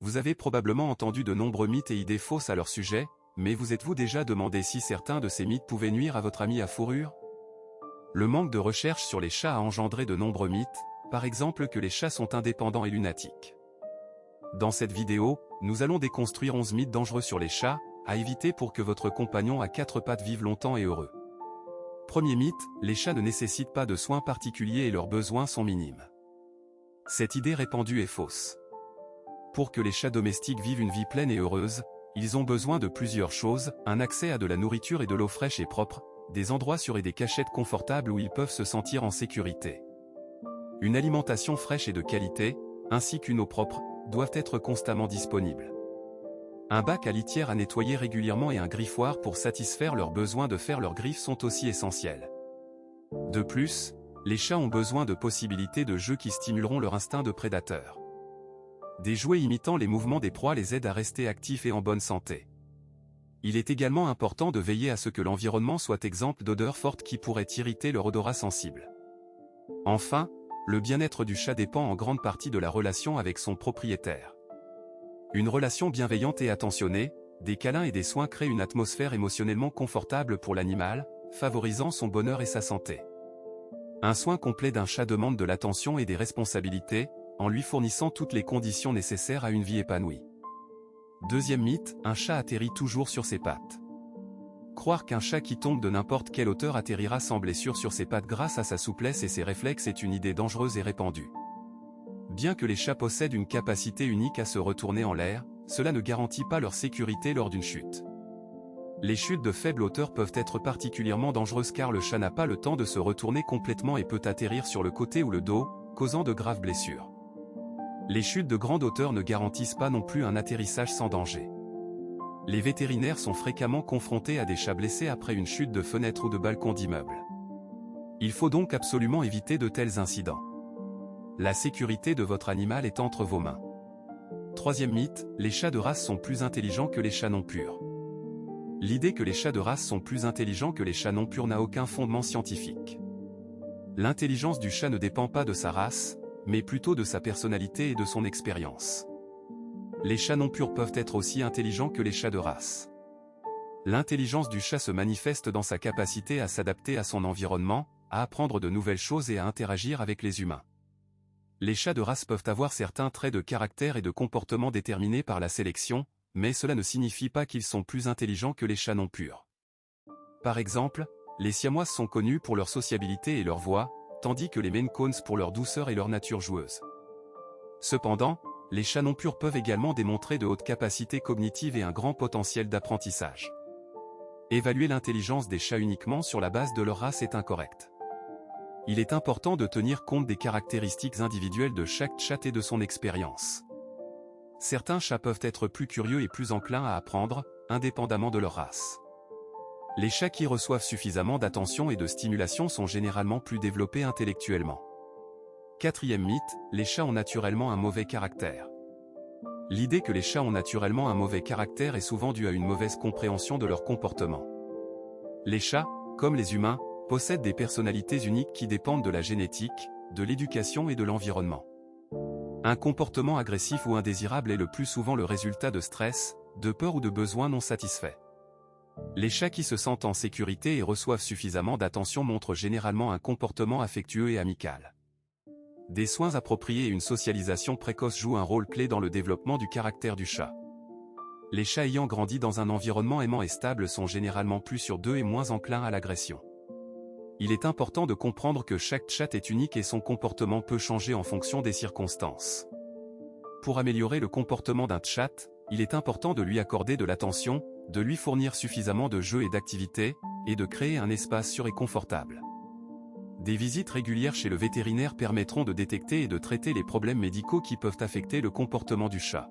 Vous avez probablement entendu de nombreux mythes et idées fausses à leur sujet, mais vous êtes-vous déjà demandé si certains de ces mythes pouvaient nuire à votre ami à fourrure? Le manque de recherche sur les chats a engendré de nombreux mythes, par exemple que les chats sont indépendants et lunatiques. Dans cette vidéo, nous allons déconstruire 11 mythes dangereux sur les chats, à éviter pour que votre compagnon à quatre pattes vive longtemps et heureux. Premier mythe, les chats ne nécessitent pas de soins particuliers et leurs besoins sont minimes. Cette idée répandue est fausse. Pour que les chats domestiques vivent une vie pleine et heureuse, ils ont besoin de plusieurs choses, un accès à de la nourriture et de l'eau fraîche et propre, des endroits sûrs et des cachettes confortables où ils peuvent se sentir en sécurité. Une alimentation fraîche et de qualité, ainsi qu'une eau propre, doivent être constamment disponibles. Un bac à litière à nettoyer régulièrement et un griffoir pour satisfaire leurs besoins de faire leurs griffes sont aussi essentiels. De plus, les chats ont besoin de possibilités de jeu qui stimuleront leur instinct de prédateur. Des jouets imitant les mouvements des proies les aident à rester actifs et en bonne santé. Il est également important de veiller à ce que l'environnement soit exempt d'odeurs fortes qui pourraient irriter leur odorat sensible. Enfin, le bien-être du chat dépend en grande partie de la relation avec son propriétaire. Une relation bienveillante et attentionnée, des câlins et des soins créent une atmosphère émotionnellement confortable pour l'animal, favorisant son bonheur et sa santé. Un soin complet d'un chat demande de l'attention et des responsabilités, en lui fournissant toutes les conditions nécessaires à une vie épanouie. Deuxième mythe, un chat atterrit toujours sur ses pattes. Croire qu'un chat qui tombe de n'importe quelle hauteur atterrira sans blessure sur ses pattes grâce à sa souplesse et ses réflexes est une idée dangereuse et répandue. Bien que les chats possèdent une capacité unique à se retourner en l'air, cela ne garantit pas leur sécurité lors d'une chute. Les chutes de faible hauteur peuvent être particulièrement dangereuses car le chat n'a pas le temps de se retourner complètement et peut atterrir sur le côté ou le dos, causant de graves blessures. Les chutes de grande hauteur ne garantissent pas non plus un atterrissage sans danger. Les vétérinaires sont fréquemment confrontés à des chats blessés après une chute de fenêtre ou de balcon d'immeuble. Il faut donc absolument éviter de tels incidents. La sécurité de votre animal est entre vos mains. Troisième mythe, les chats de race sont plus intelligents que les chats non purs. L'idée que les chats de race sont plus intelligents que les chats non purs n'a aucun fondement scientifique. L'intelligence du chat ne dépend pas de sa race, mais plutôt de sa personnalité et de son expérience. Les chats non purs peuvent être aussi intelligents que les chats de race. L'intelligence du chat se manifeste dans sa capacité à s'adapter à son environnement, à apprendre de nouvelles choses et à interagir avec les humains. Les chats de race peuvent avoir certains traits de caractère et de comportement déterminés par la sélection, mais cela ne signifie pas qu'ils sont plus intelligents que les chats non purs. Par exemple, les siamoises sont connus pour leur sociabilité et leur voix, tandis que les Maine Coons pour leur douceur et leur nature joueuse. Cependant, les chats non purs peuvent également démontrer de hautes capacités cognitives et un grand potentiel d'apprentissage. Évaluer l'intelligence des chats uniquement sur la base de leur race est incorrect. Il est important de tenir compte des caractéristiques individuelles de chaque chat et de son expérience. Certains chats peuvent être plus curieux et plus enclins à apprendre, indépendamment de leur race. Les chats qui reçoivent suffisamment d'attention et de stimulation sont généralement plus développés intellectuellement. Quatrième mythe, les chats ont naturellement un mauvais caractère. L'idée que les chats ont naturellement un mauvais caractère est souvent due à une mauvaise compréhension de leur comportement. Les chats, comme les humains, possèdent des personnalités uniques qui dépendent de la génétique, de l'éducation et de l'environnement. Un comportement agressif ou indésirable est le plus souvent le résultat de stress, de peur ou de besoins non satisfaits. Les chats qui se sentent en sécurité et reçoivent suffisamment d'attention montrent généralement un comportement affectueux et amical. Des soins appropriés et une socialisation précoce jouent un rôle clé dans le développement du caractère du chat. Les chats ayant grandi dans un environnement aimant et stable sont généralement plus sûrs d'eux et moins enclins à l'agression. Il est important de comprendre que chaque chat est unique et son comportement peut changer en fonction des circonstances. Pour améliorer le comportement d'un chat, il est important de lui accorder de l'attention, de lui fournir suffisamment de jeux et d'activités, et de créer un espace sûr et confortable. Des visites régulières chez le vétérinaire permettront de détecter et de traiter les problèmes médicaux qui peuvent affecter le comportement du chat.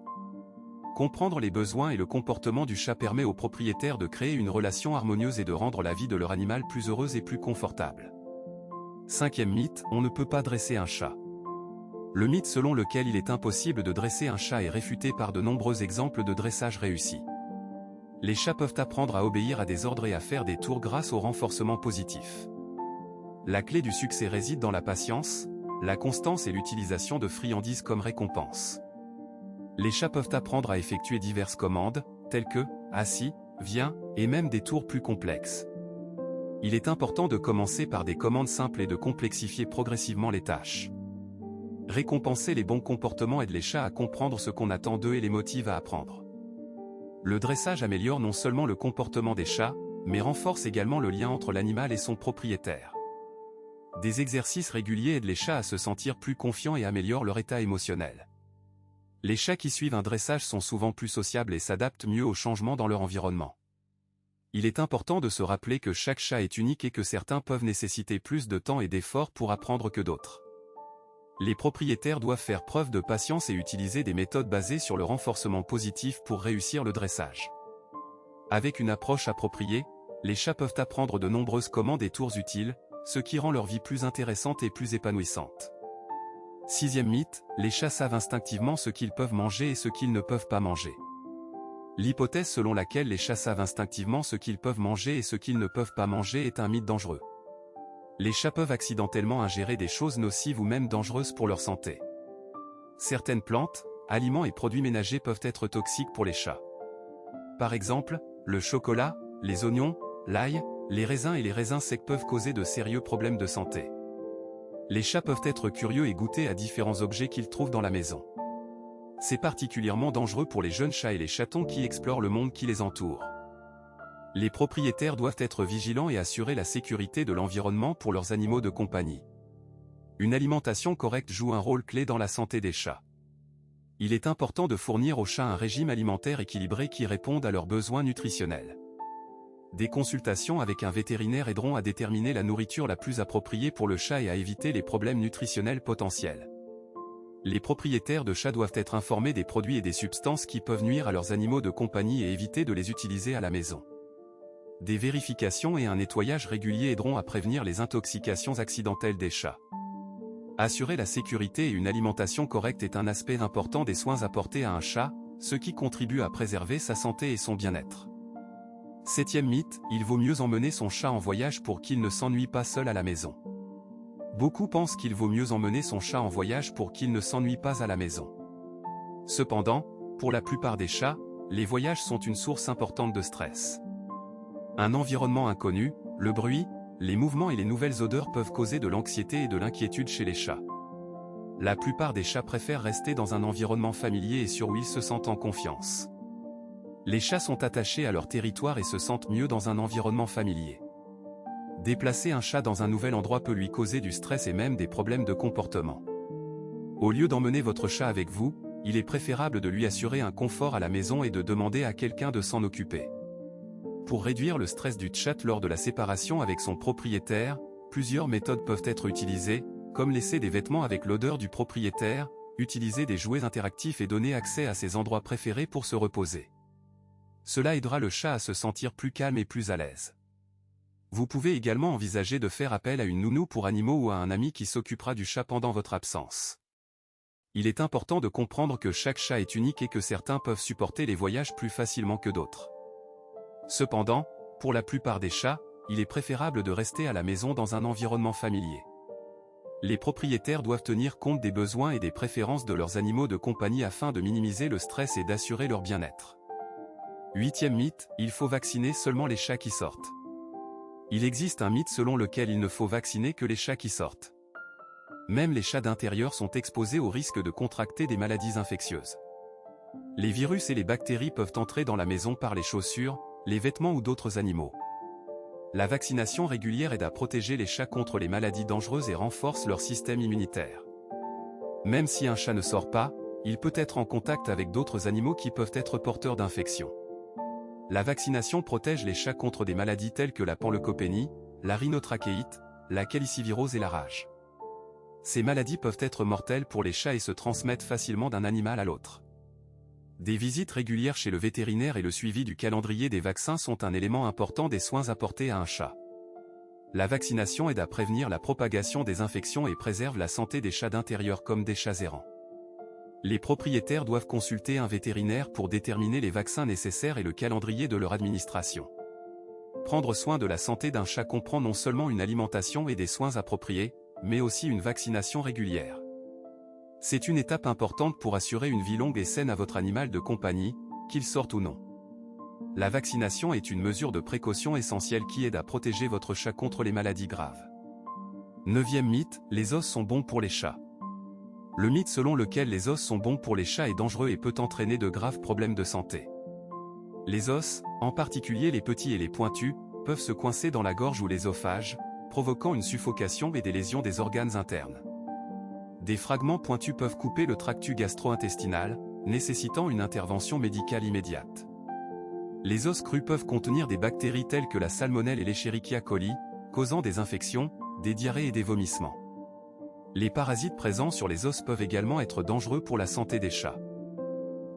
Comprendre les besoins et le comportement du chat permet aux propriétaires de créer une relation harmonieuse et de rendre la vie de leur animal plus heureuse et plus confortable. Cinquième mythe, on ne peut pas dresser un chat. Le mythe selon lequel il est impossible de dresser un chat est réfuté par de nombreux exemples de dressage réussi. Les chats peuvent apprendre à obéir à des ordres et à faire des tours grâce au renforcement positif. La clé du succès réside dans la patience, la constance et l'utilisation de friandises comme récompense. Les chats peuvent apprendre à effectuer diverses commandes, telles que « assis »,« viens » et même des tours plus complexes. Il est important de commencer par des commandes simples et de complexifier progressivement les tâches. Récompenser les bons comportements aide les chats à comprendre ce qu'on attend d'eux et les motive à apprendre. Le dressage améliore non seulement le comportement des chats, mais renforce également le lien entre l'animal et son propriétaire. Des exercices réguliers aident les chats à se sentir plus confiants et améliorent leur état émotionnel. Les chats qui suivent un dressage sont souvent plus sociables et s'adaptent mieux aux changements dans leur environnement. Il est important de se rappeler que chaque chat est unique et que certains peuvent nécessiter plus de temps et d'efforts pour apprendre que d'autres. Les propriétaires doivent faire preuve de patience et utiliser des méthodes basées sur le renforcement positif pour réussir le dressage. Avec une approche appropriée, les chats peuvent apprendre de nombreuses commandes et tours utiles, ce qui rend leur vie plus intéressante et plus épanouissante. Sixième mythe, les chats savent instinctivement ce qu'ils peuvent manger et ce qu'ils ne peuvent pas manger. L'hypothèse selon laquelle les chats savent instinctivement ce qu'ils peuvent manger et ce qu'ils ne peuvent pas manger est un mythe dangereux. Les chats peuvent accidentellement ingérer des choses nocives ou même dangereuses pour leur santé. Certaines plantes, aliments et produits ménagers peuvent être toxiques pour les chats. Par exemple, le chocolat, les oignons, l'ail, les raisins et les raisins secs peuvent causer de sérieux problèmes de santé. Les chats peuvent être curieux et goûter à différents objets qu'ils trouvent dans la maison. C'est particulièrement dangereux pour les jeunes chats et les chatons qui explorent le monde qui les entoure. Les propriétaires doivent être vigilants et assurer la sécurité de l'environnement pour leurs animaux de compagnie. Une alimentation correcte joue un rôle clé dans la santé des chats. Il est important de fournir aux chats un régime alimentaire équilibré qui réponde à leurs besoins nutritionnels. Des consultations avec un vétérinaire aideront à déterminer la nourriture la plus appropriée pour le chat et à éviter les problèmes nutritionnels potentiels. Les propriétaires de chats doivent être informés des produits et des substances qui peuvent nuire à leurs animaux de compagnie et éviter de les utiliser à la maison. Des vérifications et un nettoyage régulier aideront à prévenir les intoxications accidentelles des chats. Assurer la sécurité et une alimentation correcte est un aspect important des soins apportés à un chat, ce qui contribue à préserver sa santé et son bien-être. Septième mythe, il vaut mieux emmener son chat en voyage pour qu'il ne s'ennuie pas seul à la maison. Beaucoup pensent qu'il vaut mieux emmener son chat en voyage pour qu'il ne s'ennuie pas à la maison. Cependant, pour la plupart des chats, les voyages sont une source importante de stress. Un environnement inconnu, le bruit, les mouvements et les nouvelles odeurs peuvent causer de l'anxiété et de l'inquiétude chez les chats. La plupart des chats préfèrent rester dans un environnement familier et sûr où ils se sentent en confiance. Les chats sont attachés à leur territoire et se sentent mieux dans un environnement familier. Déplacer un chat dans un nouvel endroit peut lui causer du stress et même des problèmes de comportement. Au lieu d'emmener votre chat avec vous, il est préférable de lui assurer un confort à la maison et de demander à quelqu'un de s'en occuper. Pour réduire le stress du chat lors de la séparation avec son propriétaire, plusieurs méthodes peuvent être utilisées, comme laisser des vêtements avec l'odeur du propriétaire, utiliser des jouets interactifs et donner accès à ses endroits préférés pour se reposer. Cela aidera le chat à se sentir plus calme et plus à l'aise. Vous pouvez également envisager de faire appel à une nounou pour animaux ou à un ami qui s'occupera du chat pendant votre absence. Il est important de comprendre que chaque chat est unique et que certains peuvent supporter les voyages plus facilement que d'autres. Cependant, pour la plupart des chats, il est préférable de rester à la maison dans un environnement familier. Les propriétaires doivent tenir compte des besoins et des préférences de leurs animaux de compagnie afin de minimiser le stress et d'assurer leur bien-être. Huitième mythe, il faut vacciner seulement les chats qui sortent. Il existe un mythe selon lequel il ne faut vacciner que les chats qui sortent. Même les chats d'intérieur sont exposés au risque de contracter des maladies infectieuses. Les virus et les bactéries peuvent entrer dans la maison par les chaussures, les vêtements ou d'autres animaux. La vaccination régulière aide à protéger les chats contre les maladies dangereuses et renforce leur système immunitaire. Même si un chat ne sort pas, il peut être en contact avec d'autres animaux qui peuvent être porteurs d'infections. La vaccination protège les chats contre des maladies telles que la panleucopénie, la rhinotrachéite, la calicivirose et la rage. Ces maladies peuvent être mortelles pour les chats et se transmettent facilement d'un animal à l'autre. Des visites régulières chez le vétérinaire et le suivi du calendrier des vaccins sont un élément important des soins apportés à un chat. La vaccination aide à prévenir la propagation des infections et préserve la santé des chats d'intérieur comme des chats errants. Les propriétaires doivent consulter un vétérinaire pour déterminer les vaccins nécessaires et le calendrier de leur administration. Prendre soin de la santé d'un chat comprend non seulement une alimentation et des soins appropriés, mais aussi une vaccination régulière. C'est une étape importante pour assurer une vie longue et saine à votre animal de compagnie, qu'il sorte ou non. La vaccination est une mesure de précaution essentielle qui aide à protéger votre chat contre les maladies graves. 9e mythe, les os sont bons pour les chats. Le mythe selon lequel les os sont bons pour les chats est dangereux et peut entraîner de graves problèmes de santé. Les os, en particulier les petits et les pointus, peuvent se coincer dans la gorge ou l'ésophage, provoquant une suffocation et des lésions des organes internes. Des fragments pointus peuvent couper le tractus gastro-intestinal, nécessitant une intervention médicale immédiate. Les os crus peuvent contenir des bactéries telles que la salmonelle et l'Escherichia coli, causant des infections, des diarrhées et des vomissements. Les parasites présents sur les os peuvent également être dangereux pour la santé des chats.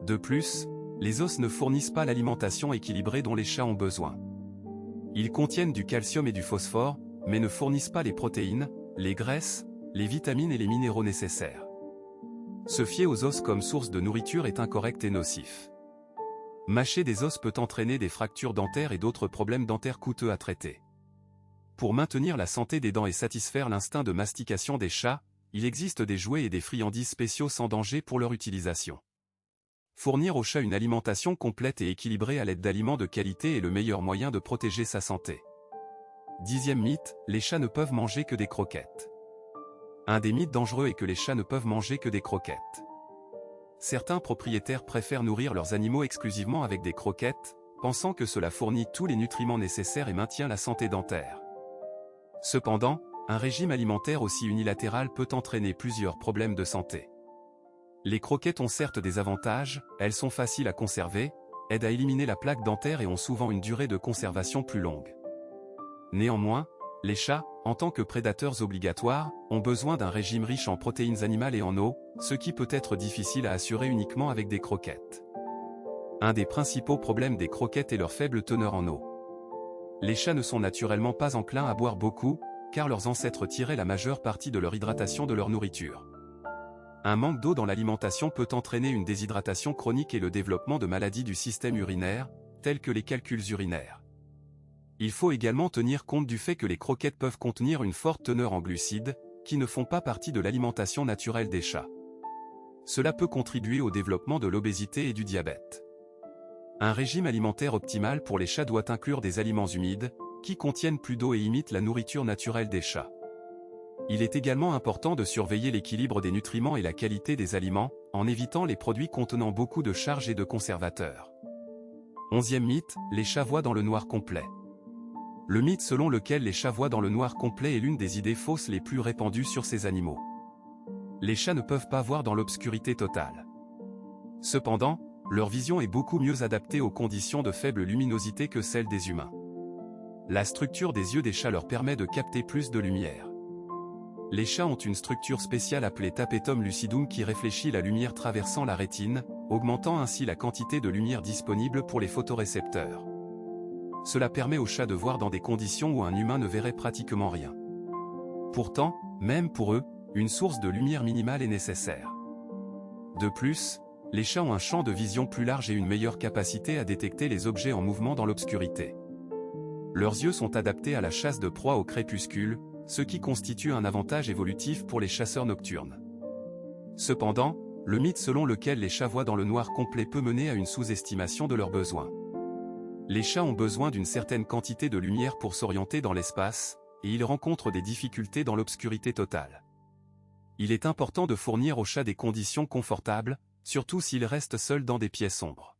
De plus, les os ne fournissent pas l'alimentation équilibrée dont les chats ont besoin. Ils contiennent du calcium et du phosphore, mais ne fournissent pas les protéines, les graisses, les vitamines et les minéraux nécessaires. Se fier aux os comme source de nourriture est incorrect et nocif. Mâcher des os peut entraîner des fractures dentaires et d'autres problèmes dentaires coûteux à traiter. Pour maintenir la santé des dents et satisfaire l'instinct de mastication des chats, il existe des jouets et des friandises spéciaux sans danger pour leur utilisation. Fournir au chat une alimentation complète et équilibrée à l'aide d'aliments de qualité est le meilleur moyen de protéger sa santé. 10e mythe, les chats ne peuvent manger que des croquettes. Un des mythes dangereux est que les chats ne peuvent manger que des croquettes. Certains propriétaires préfèrent nourrir leurs animaux exclusivement avec des croquettes, pensant que cela fournit tous les nutriments nécessaires et maintient la santé dentaire. Cependant, un régime alimentaire aussi unilatéral peut entraîner plusieurs problèmes de santé. Les croquettes ont certes des avantages, elles sont faciles à conserver, aident à éliminer la plaque dentaire et ont souvent une durée de conservation plus longue. Néanmoins, les chats, en tant que prédateurs obligatoires, ont besoin d'un régime riche en protéines animales et en eau, ce qui peut être difficile à assurer uniquement avec des croquettes. Un des principaux problèmes des croquettes est leur faible teneur en eau. Les chats ne sont naturellement pas enclins à boire beaucoup, car leurs ancêtres tiraient la majeure partie de leur hydratation de leur nourriture. Un manque d'eau dans l'alimentation peut entraîner une déshydratation chronique et le développement de maladies du système urinaire, telles que les calculs urinaires. Il faut également tenir compte du fait que les croquettes peuvent contenir une forte teneur en glucides, qui ne font pas partie de l'alimentation naturelle des chats. Cela peut contribuer au développement de l'obésité et du diabète. Un régime alimentaire optimal pour les chats doit inclure des aliments humides, qui contiennent plus d'eau et imitent la nourriture naturelle des chats. Il est également important de surveiller l'équilibre des nutriments et la qualité des aliments, en évitant les produits contenant beaucoup de charges et de conservateurs. 11e mythe, les chats voient dans le noir complet. Le mythe selon lequel les chats voient dans le noir complet est l'une des idées fausses les plus répandues sur ces animaux. Les chats ne peuvent pas voir dans l'obscurité totale. Cependant, leur vision est beaucoup mieux adaptée aux conditions de faible luminosité que celle des humains. La structure des yeux des chats leur permet de capter plus de lumière. Les chats ont une structure spéciale appelée tapetum lucidum qui réfléchit la lumière traversant la rétine, augmentant ainsi la quantité de lumière disponible pour les photorécepteurs. Cela permet aux chats de voir dans des conditions où un humain ne verrait pratiquement rien. Pourtant, même pour eux, une source de lumière minimale est nécessaire. De plus, les chats ont un champ de vision plus large et une meilleure capacité à détecter les objets en mouvement dans l'obscurité. Leurs yeux sont adaptés à la chasse de proie au crépuscule, ce qui constitue un avantage évolutif pour les chasseurs nocturnes. Cependant, le mythe selon lequel les chats voient dans le noir complet peut mener à une sous-estimation de leurs besoins. Les chats ont besoin d'une certaine quantité de lumière pour s'orienter dans l'espace, et ils rencontrent des difficultés dans l'obscurité totale. Il est important de fournir aux chats des conditions confortables, surtout s'ils restent seuls dans des pièces sombres.